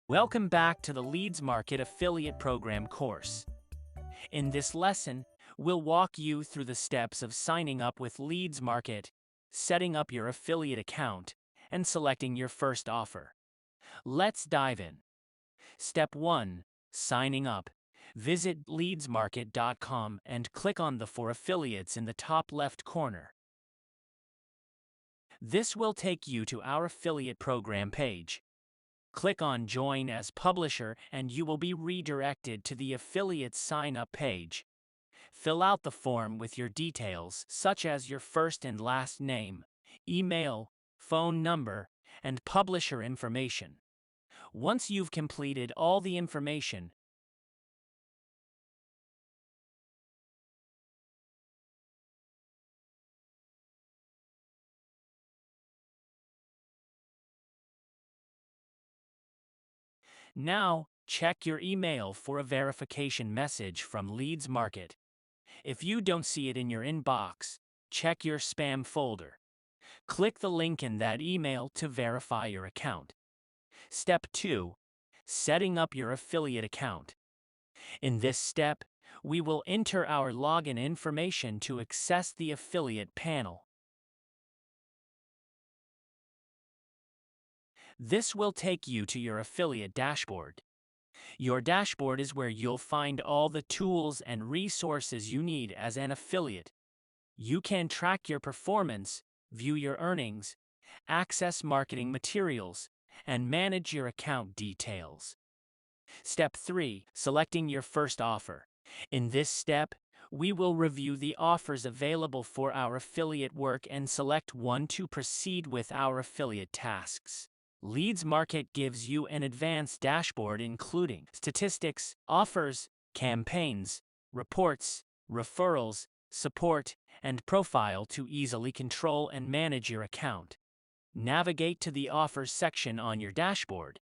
Welcome back to the Leads Market Affiliate Program course. In this lesson, we'll walk you through the steps of signing up with Leads Market, setting up your affiliate account, and selecting your first offer. Let's dive in. Step 1. Signing up. Visit leadsmarket.com and click on the For Affiliates in the top left corner. This will take you to our affiliate program page. Click on Join as Publisher and you will be redirected to the affiliate sign-up page. Fill out the form with your details, such as your first and last name, email, phone number, and publisher information. Once you've completed all the information, now check your email for a verification message from Leads Market. If you don't see it in your inbox, check your spam folder. Click the link in that email to verify your account. Step 2. Setting up your affiliate account. In this step, we will enter our login information to access the affiliate panel. This will take you to your affiliate dashboard. Your dashboard is where you'll find all the tools and resources you need as an affiliate. You can track your performance, view your earnings, access marketing materials, and manage your account details. Step 3. Selecting your first offer. In this step, we will review the offers available for our affiliate work and select one to proceed with our affiliate tasks. Leads Market gives you an advanced dashboard including statistics, offers, campaigns, reports, referrals, support, and profile to easily control and manage your account. Navigate to the Offers section on your dashboard.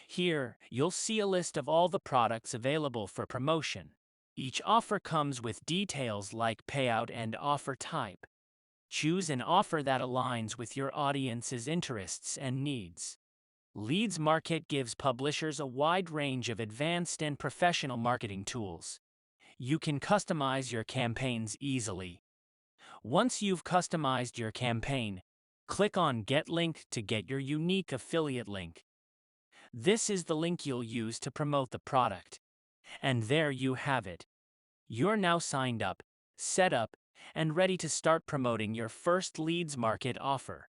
Here, you'll see a list of all the products available for promotion. Each offer comes with details like payout and offer type. Choose an offer that aligns with your audience's interests and needs. Leads Market gives publishers a wide range of advanced and professional marketing tools. You can customize your campaigns easily. Once you've customized your campaign, click on Get Link to get your unique affiliate link. This is the link you'll use to promote the product. And there you have it. You're now signed up, set up, and ready to start promoting your first Leads Market offer.